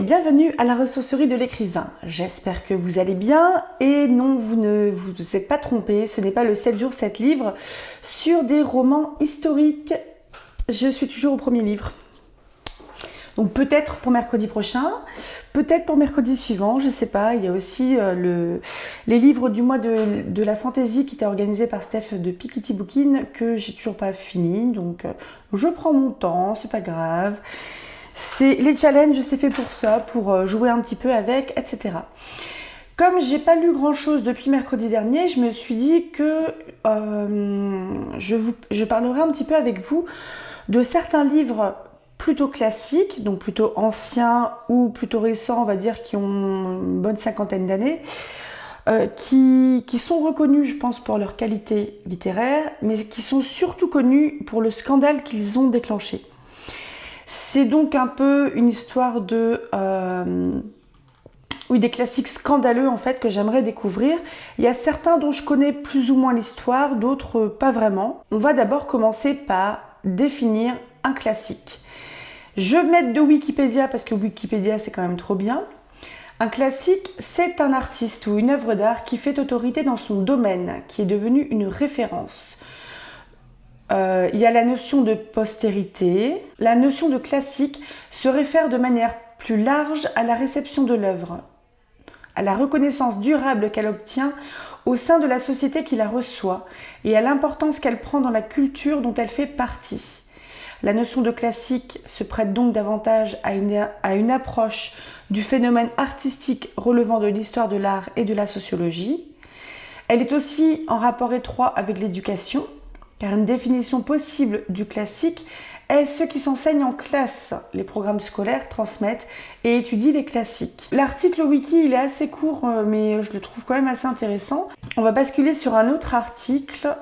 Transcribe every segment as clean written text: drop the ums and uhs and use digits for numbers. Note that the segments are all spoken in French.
bienvenue à la ressourcerie de l'écrivain. J'espère que vous allez bien et non, vous ne vous êtes pas trompé, ce n'est pas le 7 jours 7 livres sur des romans historiques. Je suis toujours au premier livre. Donc peut-être pour mercredi prochain, peut-être pour mercredi suivant, je ne sais pas. Il y a aussi les livres du mois de la fantaisie qui était organisé par Steph de Piketty Bookin que j'ai toujours pas fini. Donc je prends mon temps, c'est pas grave. Les challenges, c'est fait pour ça, pour jouer un petit peu avec, etc. Comme j'ai pas lu grand chose depuis mercredi dernier, je me suis dit que je parlerai un petit peu avec vous de certains livres plutôt classiques, donc plutôt anciens ou plutôt récents, on va dire, qui ont une bonne cinquantaine d'années, qui sont reconnus, je pense, pour leur qualité littéraire, mais qui sont surtout connus pour le scandale qu'ils ont déclenché. C'est donc un peu une histoire des classiques scandaleux en fait que j'aimerais découvrir. Il y a certains dont je connais plus ou moins l'histoire, d'autres pas vraiment. On va d'abord commencer par définir un classique. Je vais mettre de Wikipédia parce que Wikipédia c'est quand même trop bien. Un classique, c'est un artiste ou une œuvre d'art qui fait autorité dans son domaine, qui est devenu une référence. Il y a la notion de postérité. La notion de classique se réfère de manière plus large à la réception de l'œuvre, à la reconnaissance durable qu'elle obtient au sein de la société qui la reçoit et à l'importance qu'elle prend dans la culture dont elle fait partie. La notion de classique se prête donc davantage à une approche du phénomène artistique relevant de l'histoire de l'art et de la sociologie. Elle est aussi en rapport étroit avec l'éducation, car une définition possible du classique est ce qui s'enseigne en classe. Les programmes scolaires transmettent et étudient les classiques. L'article wiki, il est assez court, mais je le trouve quand même assez intéressant. On va basculer sur un autre article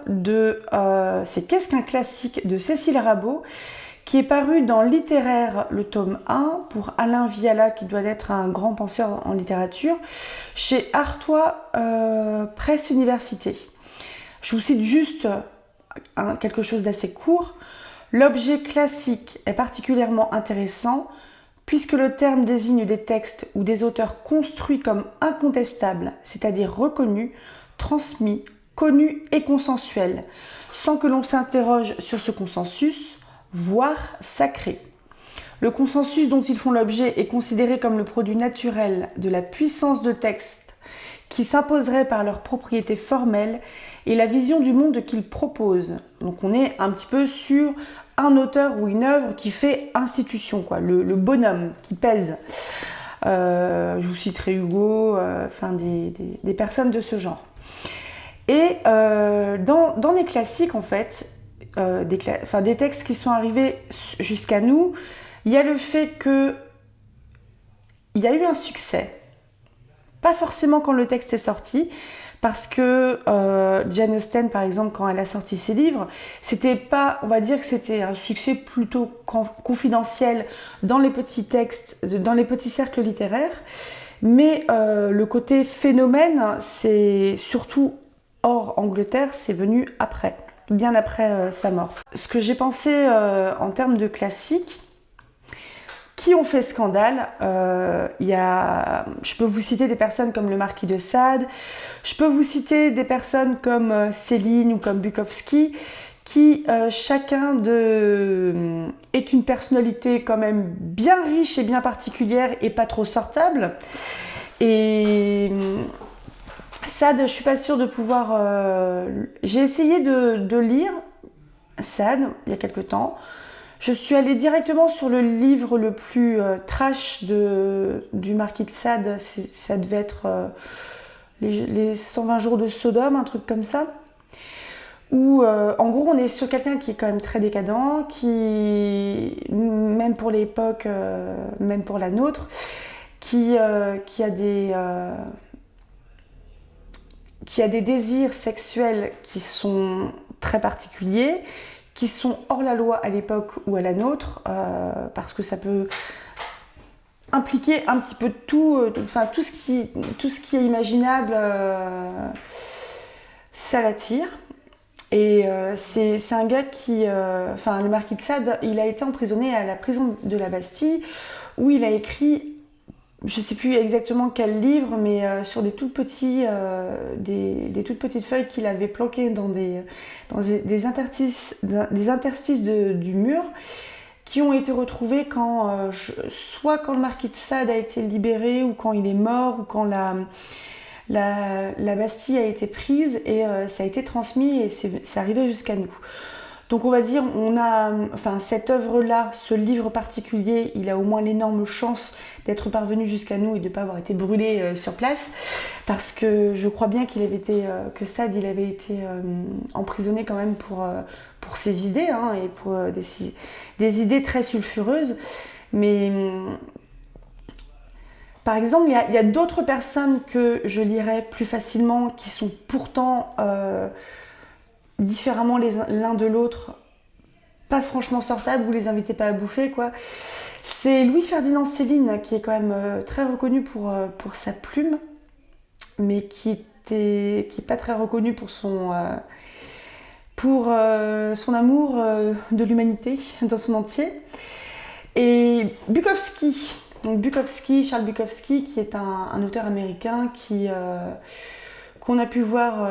c'est Qu'est-ce qu'un classique de Cécile Rabot, qui est paru dans Littéraire, le tome 1, pour Alain Viala, qui doit être un grand penseur en littérature, chez Artois Presse Université. Je vous cite juste quelque chose d'assez court. L'objet classique est particulièrement intéressant puisque le terme désigne des textes ou des auteurs construits comme incontestables, c'est-à-dire reconnus, transmis, connus et consensuels, sans que l'on s'interroge sur ce consensus, voire sacré. Le consensus dont ils font l'objet est considéré comme le produit naturel de la puissance de texte qui s'imposerait par leur propriété formelle et la vision du monde qu'ils proposent. Donc on est un petit peu sur un auteur ou une œuvre qui fait institution, quoi, le bonhomme qui pèse. Je vous citerai Hugo, des personnes de ce genre. Et dans les classiques, en fait, des textes qui sont arrivés jusqu'à nous, il y a le fait qu'il y a eu un succès. Pas forcément quand le texte est sorti, parce que Jane Austen, par exemple, quand elle a sorti ses livres, c'était pas, on va dire que c'était un succès plutôt confidentiel dans les petits textes, dans les petits cercles littéraires, mais le côté phénomène, c'est surtout hors Angleterre, c'est venu après, bien après sa mort. Ce que j'ai pensé en termes de classiques, qui ont fait scandale, je peux vous citer des personnes comme le Marquis de Sade, je peux vous citer des personnes comme Céline ou comme Bukowski, qui chacun est une personnalité quand même bien riche et bien particulière et pas trop sortable. Et Sade, je suis pas sûre de pouvoir... J'ai essayé de lire Sade il y a quelque temps. Je suis allée directement sur le livre le plus trash du Marquis de Sade. Ça devait être les 120 jours de Sodome, un truc comme ça. Où en gros on est sur quelqu'un qui est quand même très décadent, qui, même pour l'époque, même pour la nôtre, qui a des désirs sexuels qui sont très particuliers, qui sont hors la loi à l'époque ou à la nôtre, parce que ça peut impliquer un petit peu tout ce qui est imaginable, ça l'attire. Et c'est un gars qui, le Marquis de Sade, il a été emprisonné à la prison de la Bastille, où il a écrit je ne sais plus exactement quel livre, mais sur des tout petits, des toutes petites feuilles qu'il avait planquées dans des interstices du mur, qui ont été retrouvés quand, soit quand le marquis de Sade a été libéré, ou quand il est mort, ou quand la Bastille a été prise, et ça a été transmis et c'est arrivé jusqu'à nous. Donc on va dire, cette œuvre-là, ce livre particulier, il a au moins l'énorme chance d'être parvenu jusqu'à nous et de ne pas avoir été brûlé sur place, parce que je crois bien que Sade, il avait été emprisonné quand même pour ses idées, hein, et pour des idées très sulfureuses. Mais par exemple, il y a d'autres personnes que je lirais plus facilement, qui sont pourtant différemment l'un de l'autre, pas franchement sortables, vous les invitez pas à bouffer, quoi. C'est Louis-Ferdinand Céline, qui est quand même très reconnu pour sa plume, mais qui est pas très reconnu pour son amour de l'humanité dans son entier. Et Bukowski, Charles Bukowski, qui est un auteur américain qu'on a pu voir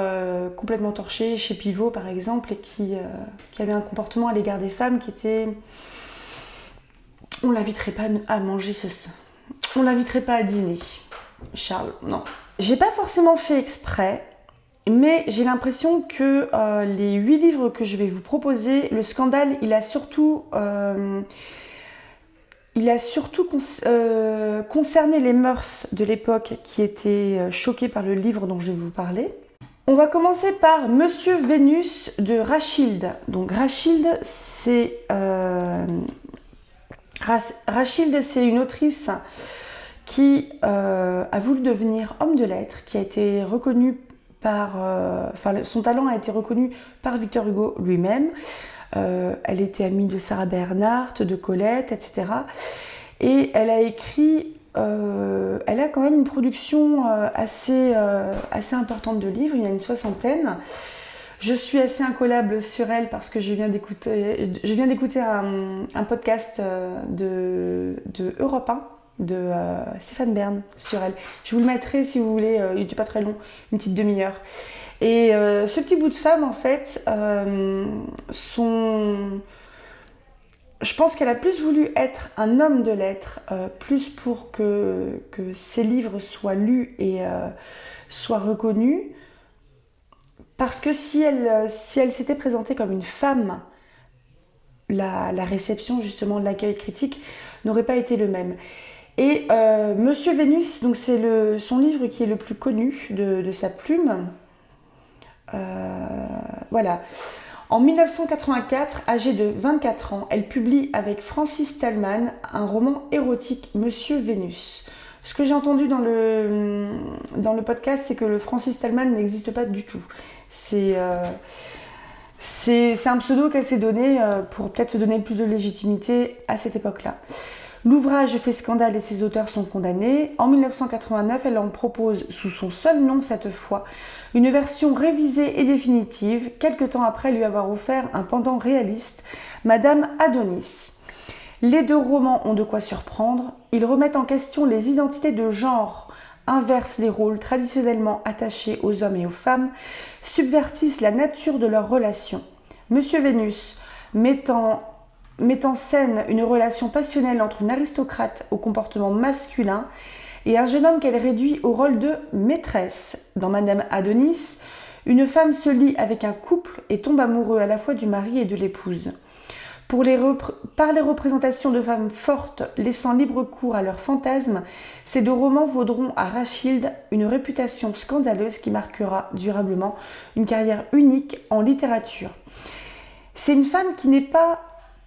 complètement torché chez Pivot par exemple, et qui avait un comportement à l'égard des femmes qui était... On l'inviterait pas à manger on l'inviterait pas à dîner. Charles, non. J'ai pas forcément fait exprès, mais j'ai l'impression que les 8 livres que je vais vous proposer, le scandale, il a surtout concerné les mœurs de l'époque, qui étaient choquées par le livre dont je vais vous parler. On va commencer par Monsieur Vénus de Rachilde. Donc Rachilde, c'est une autrice qui a voulu devenir homme de lettres, qui a été reconnue son talent a été reconnu par Victor Hugo lui-même. Elle était amie de Sarah Bernhardt, de Colette, etc. Et elle a écrit, elle a quand même une production assez importante de livres, il y en a une 60aine. Je suis assez incollable sur elle parce que je viens d'écouter un podcast de Europe 1, de Stéphane Bern sur elle. Je vous le mettrai si vous voulez, il n'était pas très long, une petite demi-heure. Et ce petit bout de femme, en fait, je pense qu'elle a plus voulu être un homme de lettres, plus pour que ses livres soient lus et soient reconnus. Parce que si elle s'était présentée comme une femme, la réception, justement, de l'accueil critique n'aurait pas été le même. Et Monsieur Vénus, donc c'est son livre qui est le plus connu de sa plume. Voilà. En 1984, âgée de 24 ans, elle publie avec Francis Thalmann un roman érotique, Monsieur Vénus. Ce que j'ai entendu dans le podcast, c'est que le Francis Thalmann n'existe pas du tout. C'est un pseudo qu'elle s'est donné pour peut-être se donner plus de légitimité à cette époque-là. L'ouvrage fait scandale et ses auteurs sont condamnés. En 1989, elle en propose, sous son seul nom cette fois, une version révisée et définitive, quelque temps après lui avoir offert un pendant réaliste, Madame Adonis. Les 2 romans ont de quoi surprendre. Ils remettent en question les identités de genre, inversent les rôles traditionnellement attachés aux hommes et aux femmes, subvertissent la nature de leurs relations. Monsieur Vénus, met en scène une relation passionnelle entre une aristocrate au comportement masculin et un jeune homme qu'elle réduit au rôle de maîtresse. Dans Madame Adonis, une femme se lie avec un couple et tombe amoureux à la fois du mari et de l'épouse. Par les représentations de femmes fortes laissant libre cours à leurs fantasmes, ces 2 romans vaudront à Rachilde une réputation scandaleuse qui marquera durablement une carrière unique en littérature. C'est une femme qui n'est pas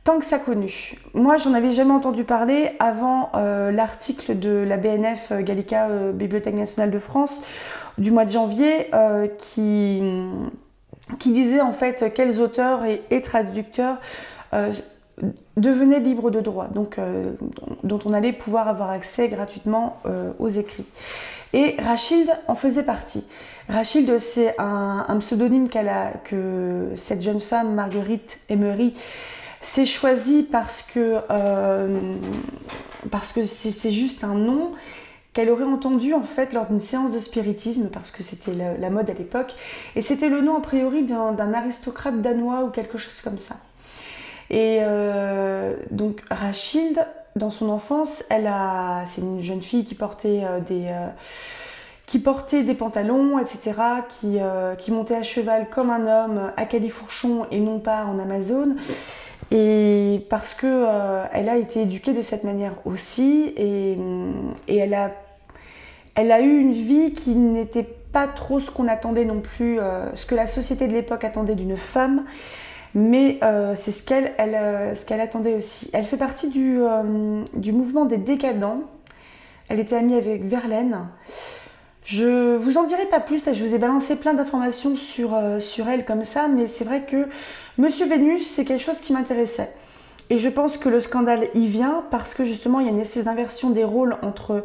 tant que ça connue. Moi, j'en avais jamais entendu parler avant l'article de la BNF Gallica, Bibliothèque nationale de France, du mois de janvier, qui disait en fait quels auteurs et traducteurs devenaient libres de droit, donc dont on allait pouvoir avoir accès gratuitement aux écrits. Et Rachilde en faisait partie. Rachilde, c'est un pseudonyme que cette jeune femme, Marguerite Emery, s'est choisie parce que c'est juste un nom qu'elle aurait entendu en fait lors d'une séance de spiritisme, parce que c'était la mode à l'époque, et c'était le nom a priori d'un aristocrate danois ou quelque chose comme ça. Et donc Rachilde, dans son enfance, c'est une jeune fille qui portait des pantalons, etc., qui montait à cheval comme un homme à Califourchon et non pas en Amazone. Et parce que elle a été éduquée de cette manière aussi, et elle a eu une vie qui n'était pas trop ce qu'on attendait non plus, ce que la société de l'époque attendait d'une femme, mais c'est ce qu'elle attendait aussi. Elle fait partie du mouvement des décadents. Elle était amie avec Verlaine. Je vous en dirai pas plus, là je vous ai balancé plein d'informations sur elle comme ça, mais c'est vrai que Monsieur Vénus, c'est quelque chose qui m'intéressait. Et je pense que le scandale y vient parce que justement il y a une espèce d'inversion des rôles entre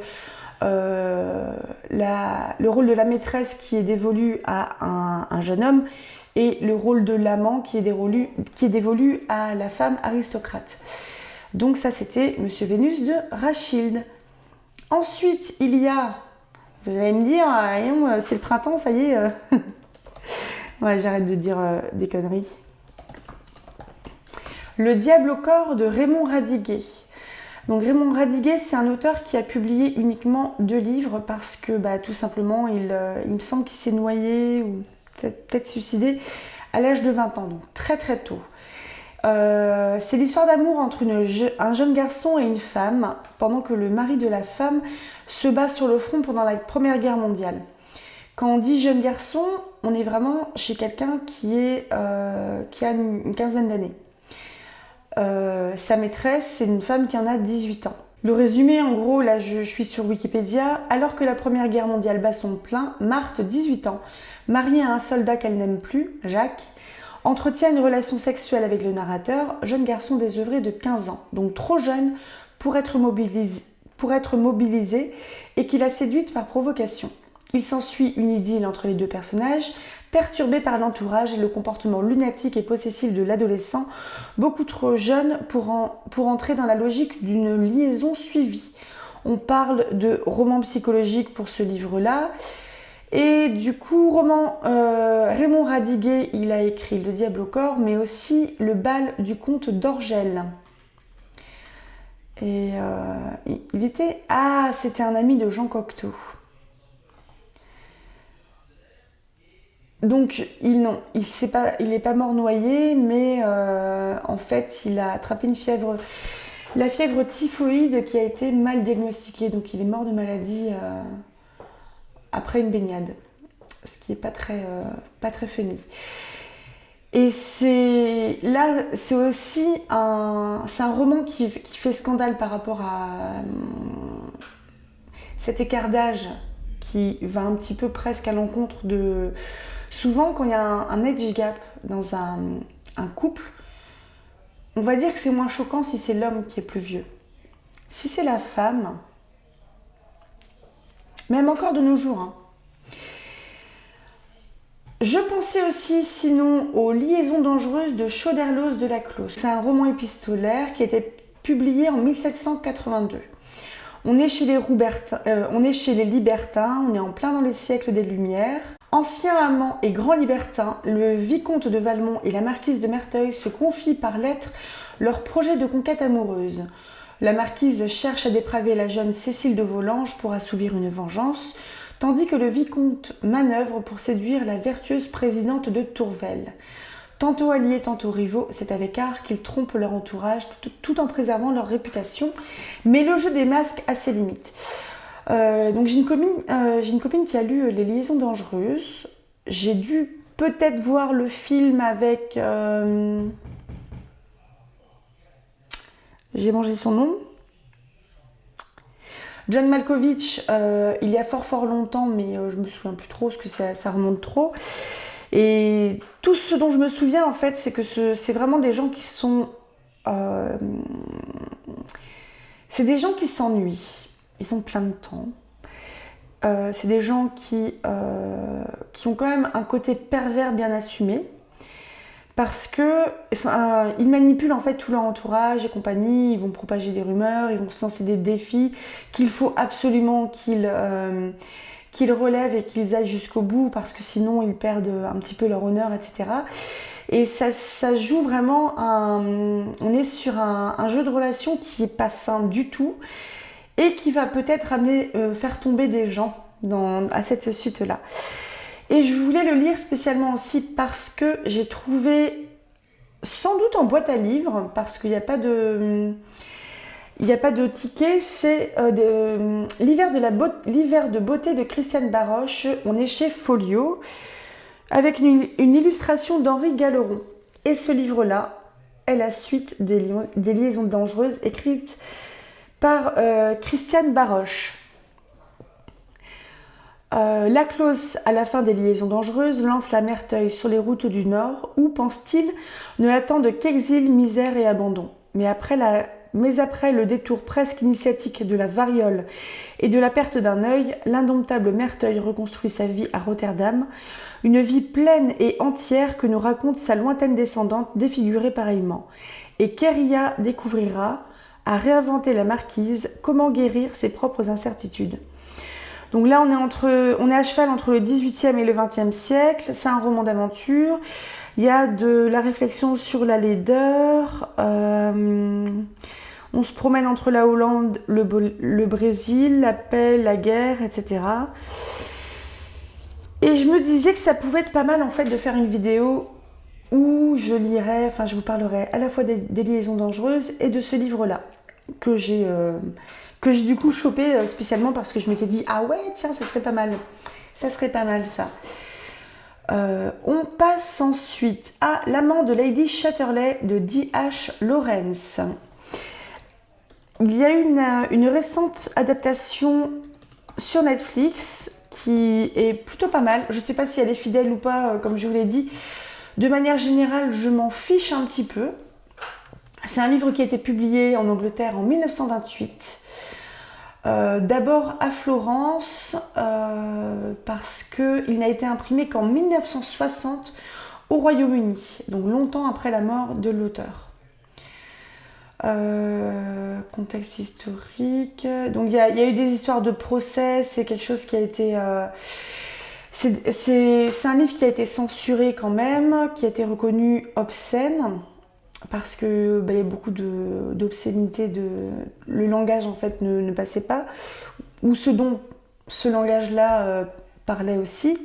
le rôle de la maîtresse qui est dévolu à un jeune homme et le rôle de l'amant qui est dévolu à la femme aristocrate. Donc ça c'était Monsieur Vénus de Rachilde. Ensuite il y a... Vous allez me dire, c'est le printemps, ça y est. Ouais, j'arrête de dire des conneries. Le diable au corps de Raymond Radiguet. Donc Raymond Radiguet, c'est un auteur qui a publié uniquement 2 livres parce que tout simplement, il me semble qu'il s'est noyé ou peut-être suicidé à l'âge de 20 ans, donc très très tôt. C'est l'histoire d'amour entre un jeune garçon et une femme pendant que le mari de la femme se bat sur le front pendant la Première Guerre mondiale. Quand on dit jeune garçon, on est vraiment chez quelqu'un qui a une quinzaine d'années. Sa maîtresse, c'est une femme qui en a 18 ans. Le résumé, en gros, là je suis sur Wikipédia. Alors que la Première Guerre mondiale bat son plein, Marthe, 18 ans, mariée à un soldat qu'elle n'aime plus, Jacques, entretient une relation sexuelle avec le narrateur, jeune garçon désœuvré de 15 ans, donc trop jeune pour être mobilisé et qui l'a séduite par provocation. Il s'ensuit une idylle entre les 2 personnages, perturbés par l'entourage et le comportement lunatique et possessif de l'adolescent, beaucoup trop jeune pour entrer dans la logique d'une liaison suivie. On parle de roman psychologique pour ce livre-là. Et du coup, Raymond Radiguet, il a écrit Le diable au corps, mais aussi Le bal du comte d'Orgel. Et c'était un ami de Jean Cocteau. Donc, il n'est pas mort noyé, mais en fait, il a attrapé la fièvre typhoïde qui a été mal diagnostiquée. Donc, il est mort de maladie après une baignade, ce qui n'est pas très funny. Et c'est aussi un roman qui fait scandale par rapport à cet écart d'âge qui va un petit peu presque à l'encontre de... Souvent, quand il y a un age gap dans un couple, on va dire que c'est moins choquant si c'est l'homme qui est plus vieux. Si c'est la femme, même encore de nos jours, hein. Je pensais aussi sinon aux Liaisons dangereuses de Choderlos de la Clos. C'est un roman épistolaire qui a été publié en 1782. On est chez les libertins, on est en plein dans les siècles des Lumières. Ancien amant et grand libertin, le vicomte de Valmont et la marquise de Merteuil se confient par lettre leur projet de conquête amoureuse. La marquise cherche à dépraver la jeune Cécile de Volanges pour assouvir une vengeance, tandis que le vicomte manœuvre pour séduire la vertueuse présidente de Tourvel. Tantôt alliés, tantôt rivaux, c'est avec art qu'ils trompent leur entourage tout en préservant leur réputation, mais le jeu des masques a ses limites. Donc j'ai une copine qui a lu Les Liaisons dangereuses. J'ai dû peut-être voir le film avec... J'ai mangé son nom. John Malkovich, il y a fort longtemps, mais je me souviens plus trop parce que ça remonte trop. Et tout ce dont je me souviens en fait, c'est que c'est vraiment des gens qui sont... c'est des gens qui s'ennuient. Ils ont plein de temps. C'est des gens qui ont quand même un côté pervers bien assumé. parce que ils manipulent en fait tout leur entourage et compagnie, ils vont propager des rumeurs, ils vont se lancer des défis qu'il faut absolument qu'ils relèvent et qu'ils aillent jusqu'au bout parce que sinon ils perdent un petit peu leur honneur, etc. Et ça joue vraiment, on est sur un jeu de relations qui n'est pas sain du tout et qui va peut-être faire tomber des gens à cette suite-là. Et je voulais le lire spécialement aussi parce que j'ai trouvé, sans doute en boîte à livres, parce qu'il n'y a pas de ticket, c'est l'hiver de beauté de Christiane Baroche. On est chez Folio, avec une illustration d'Henri Galeron. Et ce livre-là est la suite des liaisons dangereuses, écrite par Christiane Baroche. Laclos, à la fin des liaisons dangereuses, lance la Merteuil sur les routes du Nord, où, pense-t-il, ne l'attendent qu'exil, misère et abandon. Mais après le détour presque initiatique de la variole et de la perte d'un œil, l'indomptable Merteuil reconstruit sa vie à Rotterdam, une vie pleine et entière que nous raconte sa lointaine descendante défigurée pareillement. Et Keria découvrira, à réinventer la marquise, comment guérir ses propres incertitudes. Donc là, on est à cheval entre le 18e et le 20e siècle. C'est un roman d'aventure. Il y a de la réflexion sur la laideur. On se promène entre la Hollande, le Brésil, la paix, la guerre, etc. Et je me disais que ça pouvait être pas mal en fait de faire une vidéo où je vous parlerai à la fois des liaisons dangereuses et de ce livre-là que j'ai du coup chopé spécialement parce que je m'étais dit ah ouais tiens ça serait pas mal ça. On passe ensuite à L'amant de Lady Chatterley de D.H. Lawrence. Il y a une récente adaptation sur Netflix qui est plutôt pas mal. Je ne sais pas si elle est fidèle ou pas, comme je vous l'ai dit. De manière générale, je m'en fiche un petit peu. C'est un livre qui a été publié en Angleterre en 1928. D'abord à Florence, parce qu'il n'a été imprimé qu'en 1960 au Royaume-Uni, donc longtemps après la mort de l'auteur. Contexte historique, donc il y a eu des histoires de procès, c'est quelque chose qui a été... c'est un livre qui a été censuré quand même, qui a été reconnu obscène, parce que il y a beaucoup d'obscénité, le langage en fait ne passait pas, ou ce dont ce langage-là parlait aussi.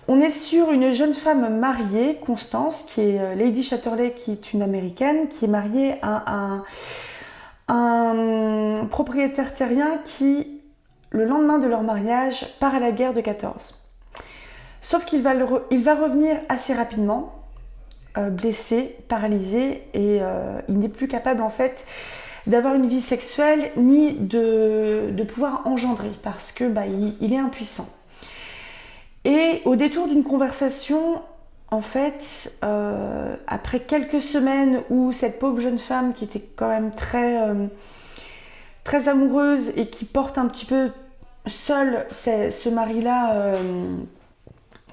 On est sur une jeune femme mariée, Constance, qui est Lady Chatterley, qui est une américaine, qui est mariée à un propriétaire terrien qui, le lendemain de leur mariage, part à la guerre de 14. Sauf qu'il va revenir assez rapidement, blessé, paralysé, et il n'est plus capable en fait d'avoir une vie sexuelle ni de pouvoir engendrer parce que il est impuissant. Et au détour d'une conversation, en fait, après quelques semaines où cette pauvre jeune femme qui était quand même très amoureuse et qui porte un petit peu seul ce mari-là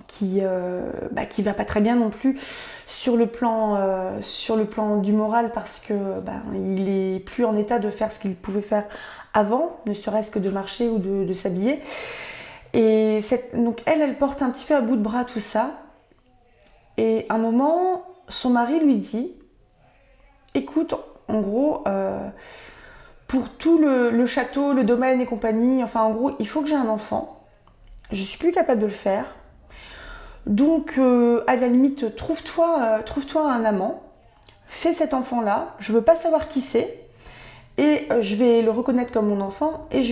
qui va pas très bien non plus sur le plan du moral parce que il est plus en état de faire ce qu'il pouvait faire avant, ne serait-ce que de marcher ou de s'habiller. Et donc elle porte un petit peu à bout de bras tout ça. Et à un moment, son mari lui dit « Écoute, en gros, pour tout le château, le domaine et compagnie, enfin en gros, il faut que j'ai un enfant. Je suis plus capable de le faire. Donc, à la limite, trouve-toi un amant. Fais cet enfant-là. Je veux pas savoir qui c'est. Et je vais le reconnaître comme mon enfant. Et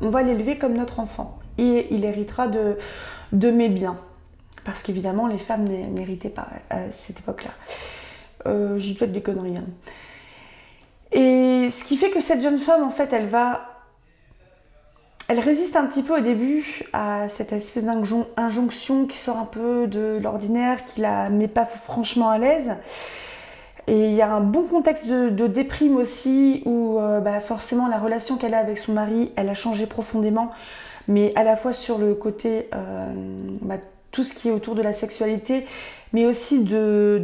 on va l'élever comme notre enfant. Et il héritera de mes biens. » Parce qu'évidemment, les femmes n'héritaient pas à cette époque-là. Je dis peut-être des conneries. Hein. Et ce qui fait que cette jeune femme, en fait, elle résiste un petit peu au début à cette espèce d'injonction qui sort un peu de l'ordinaire, qui la met pas franchement à l'aise. Et il y a un bon contexte de déprime aussi, où forcément la relation qu'elle a avec son mari, elle a changé profondément, mais à la fois sur le côté tout ce qui est autour de la sexualité, mais aussi de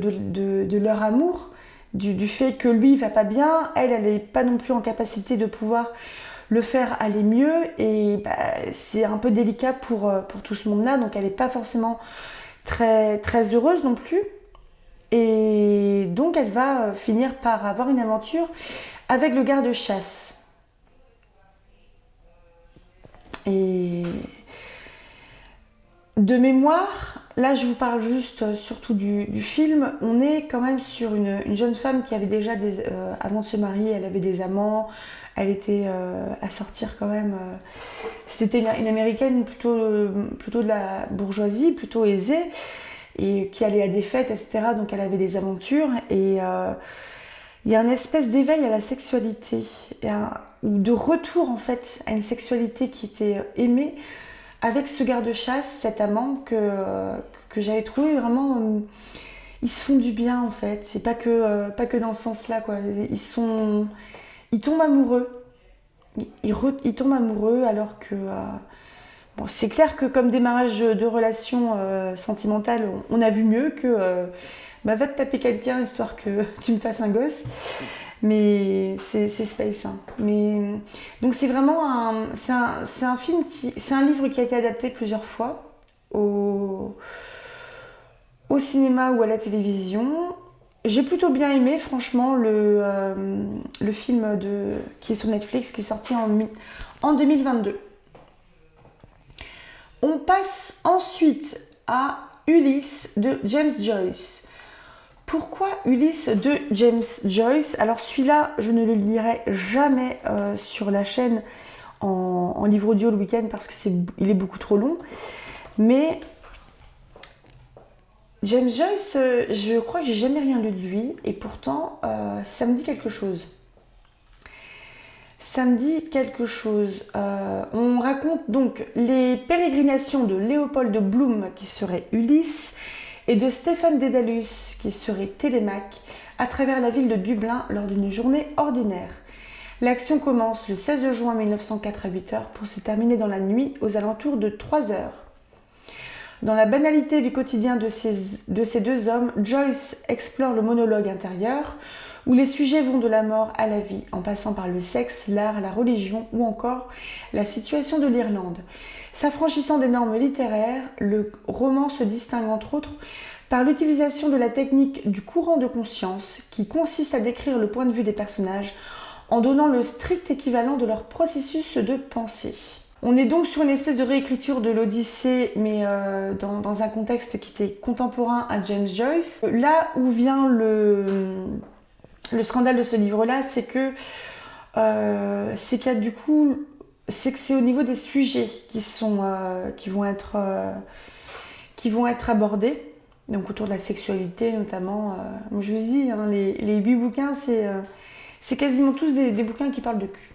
leur amour, du fait que lui va pas bien, elle n'est pas non plus en capacité de pouvoir le faire aller mieux, et bah, c'est un peu délicat pour tout ce monde-là, donc elle n'est pas forcément très, très heureuse non plus. Et donc elle va finir par avoir une aventure avec le garde-chasse. Et de mémoire, là je vous parle juste surtout du film, on est quand même sur une jeune femme qui avait déjà avant de se marier, elle avait des amants, elle était à sortir quand même. C'était une américaine plutôt de la bourgeoisie, plutôt aisée, et qui allait à des fêtes, etc. Donc elle avait des aventures, et il y a une espèce d'éveil à la sexualité, ou de retour en fait à une sexualité qui était aimée avec ce garde-chasse, cet amant que j'avais trouvé vraiment... ils se font du bien en fait, c'est pas que dans ce sens-là, quoi. Ils tombent amoureux, ils tombent amoureux alors que... bon, c'est clair que comme démarrage de relations sentimentales, on a vu mieux que va te taper quelqu'un histoire que tu me fasses un gosse. Mais c'est space. Hein. Donc c'est vraiment c'est un livre qui a été adapté plusieurs fois au cinéma ou à la télévision. J'ai plutôt bien aimé, franchement, le film qui est sur Netflix, qui est sorti en 2022. On passe ensuite à Ulysse de James Joyce. Pourquoi Ulysse de James Joyce? Alors celui-là, je ne le lirai jamais sur la chaîne en livre audio le week-end parce qu'il est beaucoup trop long. Mais James Joyce, je crois que j'ai jamais rien lu de lui, et pourtant ça me dit quelque chose. Ça me dit quelque chose. On raconte donc les pérégrinations de Léopold Bloom, qui serait Ulysse, et de Stéphane Dédalus, qui serait Télémaque, à travers la ville de Dublin lors d'une journée ordinaire. L'action commence le 16 juin 1904 à 8h pour se terminer dans la nuit aux alentours de 3h. Dans la banalité du quotidien de ces deux hommes, Joyce explore le monologue intérieur, où les sujets vont de la mort à la vie, en passant par le sexe, l'art, la religion ou encore la situation de l'Irlande. S'affranchissant des normes littéraires, le roman se distingue entre autres par l'utilisation de la technique du courant de conscience, qui consiste à décrire le point de vue des personnages en donnant le strict équivalent de leur processus de pensée. On est donc sur une espèce de réécriture de l'Odyssée, mais dans un contexte qui était contemporain à James Joyce. Là où vient le scandale de ce livre-là, c'est que du coup, c'est que c'est au niveau des sujets qui vont être abordés, donc autour de la sexualité notamment. Je vous dis, hein, les 8 bouquins, c'est quasiment tous des bouquins qui parlent de cul.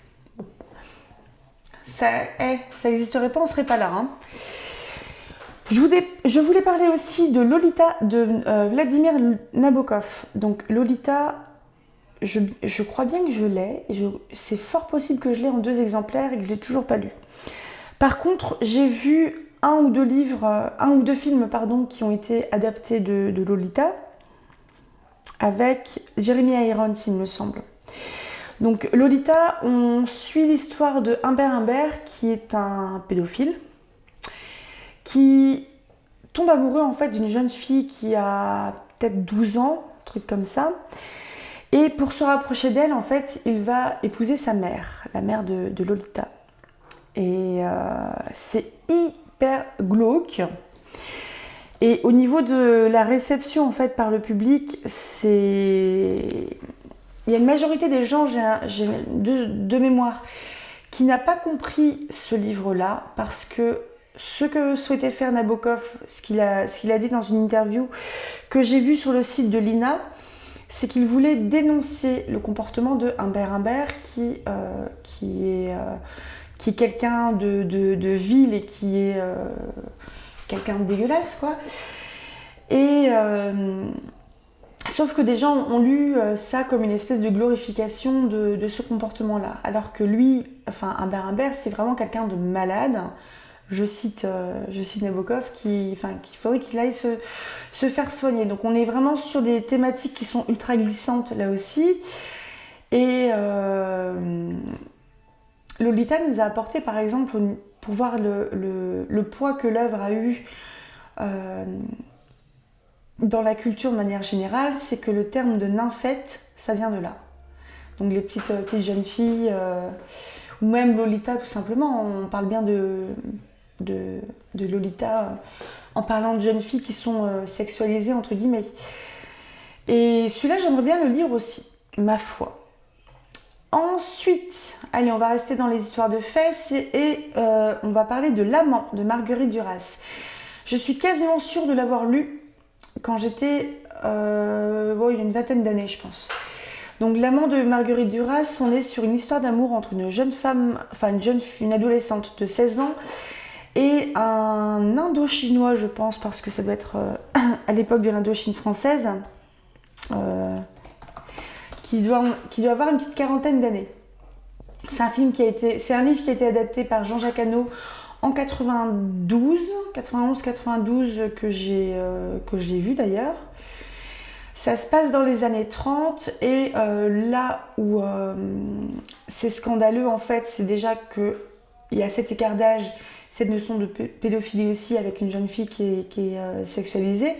Ça n'existerait pas, on ne serait pas là. Hein. Je voulais parler aussi de Lolita de Vladimir Nabokov. Donc Lolita, je crois bien que je l'ai. C'est fort possible que je l'ai en 2 exemplaires et que je ne l'ai toujours pas lu. Par contre, j'ai vu un ou deux films qui ont été adaptés de Lolita avec Jeremy Irons, il me semble. Donc Lolita, on suit l'histoire de Humbert Humbert, qui est un pédophile, qui tombe amoureux en fait d'une jeune fille qui a peut-être 12 ans, un truc comme ça. Et pour se rapprocher d'elle, en fait, il va épouser sa mère, la mère de Lolita. Et c'est hyper glauque. Et au niveau de la réception en fait par le public, il y a une majorité des gens, j'ai de mémoire, qui n'a pas compris ce livre-là, parce que ce que souhaitait faire Nabokov, ce qu'il a dit dans une interview que j'ai vue sur le site de l'INA, c'est qu'il voulait dénoncer le comportement de Humbert Humbert, qui est quelqu'un de vil et qui est quelqu'un de dégueulasse, quoi. Et sauf que des gens ont lu ça comme une espèce de glorification de ce comportement-là. Alors que lui, Humbert Humbert, c'est vraiment quelqu'un de malade, je cite Nabokov, qu'il faudrait qu'il aille se faire soigner. Donc on est vraiment sur des thématiques qui sont ultra glissantes là aussi. Et Lolita nous a apporté par exemple, pour voir le poids que l'œuvre a eu dans la culture de manière générale, c'est que le terme de nymphette, ça vient de là. Donc les petites jeunes filles, ou même Lolita tout simplement, on parle bien de Lolita en parlant de jeunes filles qui sont sexualisées entre guillemets. Et celui-là, j'aimerais bien le lire aussi, ma foi. Ensuite, allez, on va rester dans les histoires de fesses et on va parler de L'Amant de Marguerite Duras. Je suis quasiment sûre de l'avoir lu quand j'étais, il y a une vingtaine d'années, je pense. Donc L'Amant de Marguerite Duras, on est sur une histoire d'amour entre une jeune femme, une adolescente de 16 ans et un Indo-chinois, je pense, parce que ça doit être à l'époque de l'Indochine française. Qui doit avoir une petite quarantaine d'années. C'est un livre qui a été adapté par Jean-Jacques Hano en 91-92 que j'ai vu d'ailleurs. Ça se passe dans les années 30 et là où c'est scandaleux en fait, c'est déjà qu'il y a cet écart d'âge, cette notion de pédophilie aussi avec une jeune fille qui est sexualisée.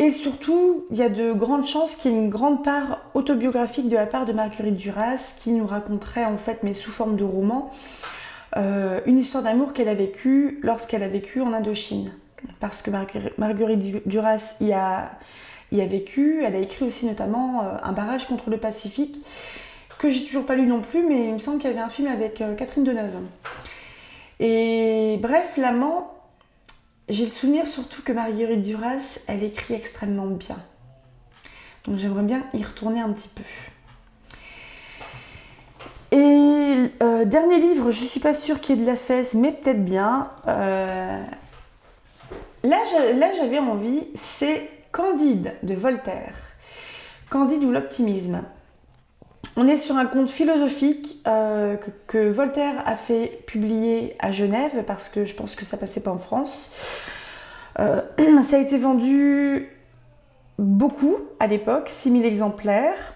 Et surtout, il y a de grandes chances qu'il y ait une grande part autobiographique de la part de Marguerite Duras qui nous raconterait en fait, mais sous forme de roman, une histoire d'amour qu'elle a vécue lorsqu'elle a vécu en Indochine. Parce que Marguerite Duras y a vécu, elle a écrit aussi notamment Un barrage contre le Pacifique, que j'ai toujours pas lu non plus, mais il me semble qu'il y avait un film avec Catherine Deneuve. Et bref, L'Amant, j'ai le souvenir surtout que Marguerite Duras, elle écrit extrêmement bien. Donc j'aimerais bien y retourner un petit peu. Et dernier livre, je ne suis pas sûre qu'il y ait de la fesse, mais peut-être bien. Là j'avais envie, c'est Candide de Voltaire. Candide ou l'optimisme. On est sur un conte philosophique que Voltaire a fait publier à Genève parce que je pense que ça passait pas en France. Ça a été vendu beaucoup à l'époque, 6000 exemplaires.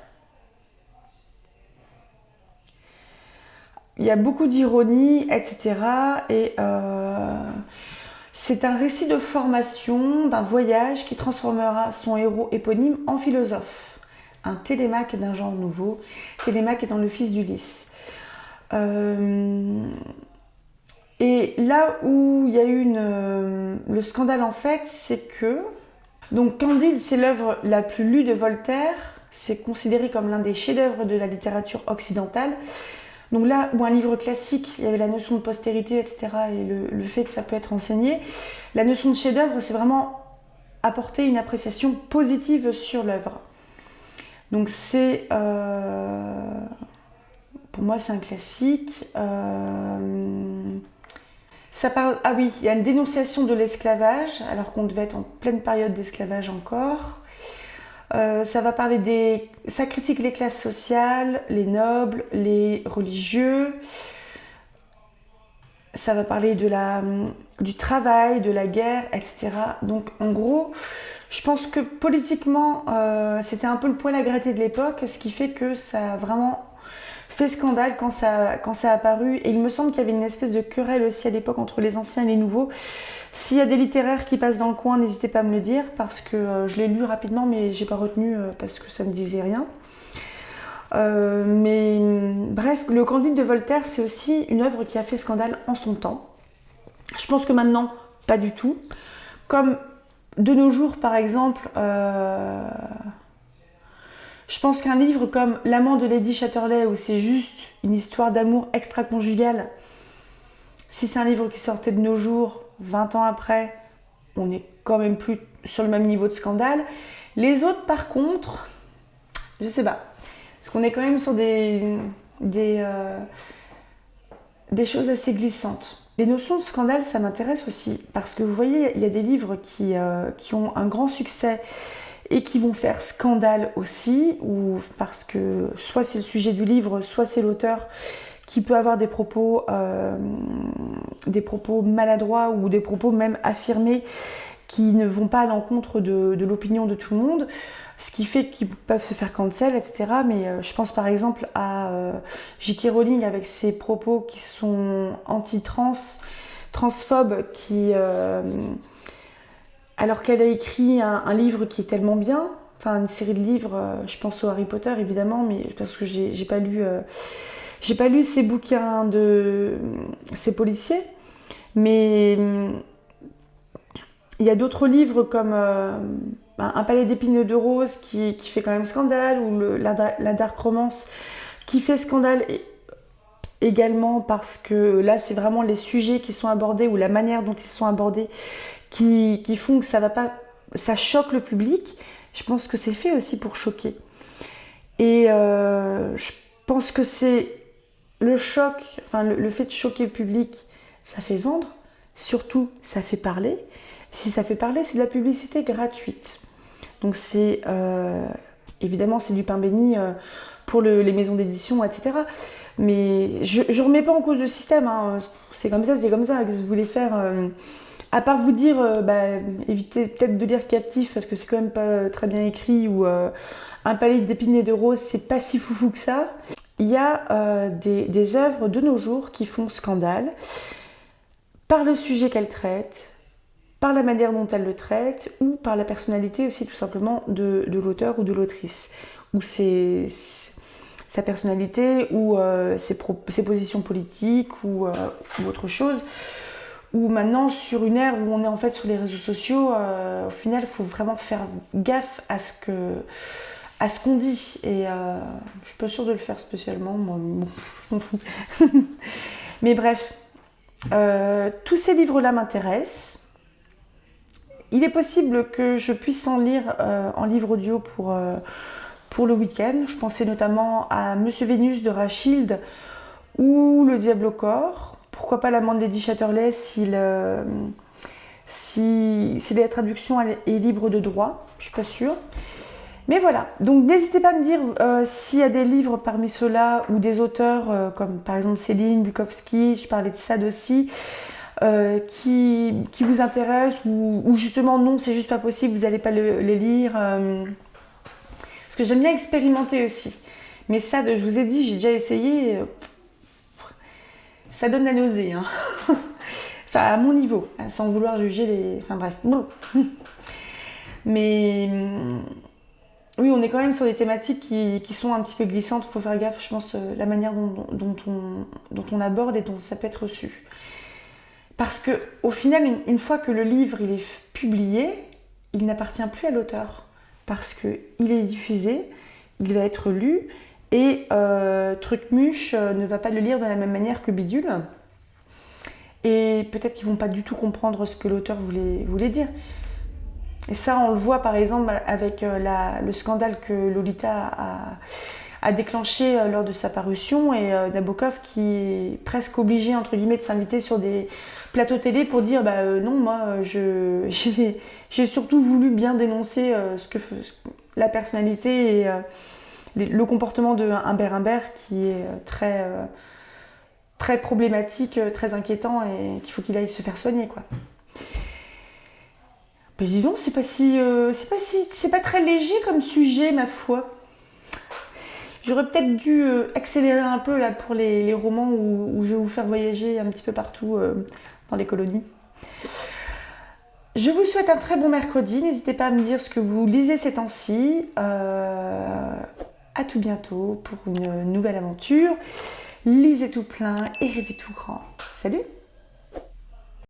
Il y a beaucoup d'ironie, etc. Et c'est un récit de formation, d'un voyage qui transformera son héros éponyme en philosophe. Un Télémaque d'un genre nouveau, Télémaque étant le fils d'Ulysse. Et là où il y a eu le scandale en fait, c'est que donc Candide, c'est l'œuvre la plus lue de Voltaire, c'est considéré comme l'un des chefs-d'œuvre de la littérature occidentale. Donc là où un livre classique, il y avait la notion de postérité, etc. et le fait que ça peut être enseigné, la notion de chef-d'œuvre, c'est vraiment apporter une appréciation positive sur l'œuvre. Donc c'est, pour moi c'est un classique. Ça parle, ah oui, il y a une dénonciation de l'esclavage, alors qu'on devait être en pleine période d'esclavage encore. Ça va parler ça critique les classes sociales, les nobles, les religieux. Ça va parler du travail, de la guerre, etc. Donc en gros, je pense que politiquement, c'était un peu le poil à gratter de l'époque, ce qui fait que ça a vraiment fait scandale quand ça a apparu. Et il me semble qu'il y avait une espèce de querelle aussi à l'époque entre les anciens et les nouveaux. S'il y a des littéraires qui passent dans le coin, n'hésitez pas à me le dire, parce que je l'ai lu rapidement, mais j'ai pas retenu parce que ça me disait rien. Mais bref, le Candide de Voltaire, c'est aussi une œuvre qui a fait scandale en son temps. Je pense que maintenant, pas du tout. Comme de nos jours, par exemple, je pense qu'un livre comme L'Amant de Lady Chatterley, où c'est juste une histoire d'amour extra-conjugale, si c'est un livre qui sortait de nos jours, 20 ans après, on n'est quand même plus sur le même niveau de scandale. Les autres, par contre, je sais pas. Parce qu'on est quand même sur des choses assez glissantes. Les notions de scandale, ça m'intéresse aussi, parce que vous voyez, il y a des livres qui ont un grand succès et qui vont faire scandale aussi, ou parce que soit c'est le sujet du livre, soit c'est l'auteur qui peut avoir des propos maladroits ou des propos même affirmés qui ne vont pas à l'encontre de l'opinion de tout le monde, ce qui fait qu'ils peuvent se faire cancel, etc. Mais je pense par exemple à J.K. Rowling avec ses propos qui sont anti-trans, transphobes, alors qu'elle a écrit un livre qui est tellement bien, enfin une série de livres, je pense au Harry Potter évidemment, mais parce que j'ai pas lu ces bouquins ces policiers, mais il y a d'autres livres comme Un palais d'épines de rose qui fait quand même scandale, ou la dark romance qui fait scandale également parce que là c'est vraiment les sujets qui sont abordés ou la manière dont ils sont abordés qui font que ça choque le public. Je pense que c'est fait aussi pour choquer. Et je pense que c'est le choc, enfin le fait de choquer le public, ça fait vendre, surtout ça fait parler. Si ça fait parler, c'est de la publicité gratuite. Donc c'est évidemment c'est du pain béni pour les maisons d'édition, etc. Mais je ne remets pas en cause le système, hein. C'est comme ça, c'est comme ça. Qu'est-ce que vous voulez faire à part vous dire, évitez peut-être de lire Captif parce que c'est quand même pas très bien écrit, ou Un palais d'épines et de roses, c'est pas si foufou que ça. Il y a des œuvres de nos jours qui font scandale par le sujet qu'elles traitent, par la manière dont elles le traitent, ou par la personnalité aussi tout simplement de l'auteur ou de l'autrice, ou sa personnalité, ou ses positions politiques, ou autre chose. Ou maintenant, sur une ère où on est en fait sur les réseaux sociaux, au final, il faut vraiment faire gaffe à ce qu'on dit. Et je suis pas sûre de le faire spécialement, moi, bon, je m'en fous. Mais bref, tous ces livres-là m'intéressent. Il est possible que je puisse en lire en livre audio pour le week-end. Je pensais notamment à Monsieur Vénus de Rachilde ou Le Diable au corps. Pourquoi pas l'amant de Lady Chatterley si la traduction est libre de droit. Je suis pas sûre. Mais voilà, donc n'hésitez pas à me dire s'il y a des livres parmi ceux-là ou des auteurs comme par exemple Céline, Bukowski, je parlais de Sade aussi, qui vous intéressent, ou justement non, c'est juste pas possible, vous n'allez pas les lire. Parce que j'aime bien expérimenter aussi. Mais Sade, je vous ai dit, j'ai déjà essayé, ça donne la nausée. Hein. Enfin, à mon niveau, sans vouloir juger les... Enfin bref. Mais... oui, on est quand même sur des thématiques qui sont un petit peu glissantes. Il faut faire gaffe, je pense, la manière dont on aborde et dont ça peut être reçu. Parce que, au final, une fois que le livre il est publié, il n'appartient plus à l'auteur. Parce qu'il est diffusé, il va être lu, et Trucmuche ne va pas le lire de la même manière que Bidule. Et peut-être qu'ils ne vont pas du tout comprendre ce que l'auteur voulait dire. Et ça, on le voit par exemple avec le scandale que Lolita a déclenché lors de sa parution, et Nabokov qui est presque obligé, entre guillemets, de s'inviter sur des plateaux télé pour dire non, moi, j'ai surtout voulu bien dénoncer la personnalité et le comportement de Humbert qui est très problématique, très inquiétant, et qu'il faut qu'il aille se faire soigner, quoi. Mais dis donc, c'est pas très léger comme sujet, ma foi. J'aurais peut-être dû accélérer un peu là pour les romans où je vais vous faire voyager un petit peu partout dans les colonies. Je vous souhaite un très bon mercredi. N'hésitez pas à me dire ce que vous lisez ces temps-ci. À tout bientôt pour une nouvelle aventure. Lisez tout plein et rêvez tout grand. Salut!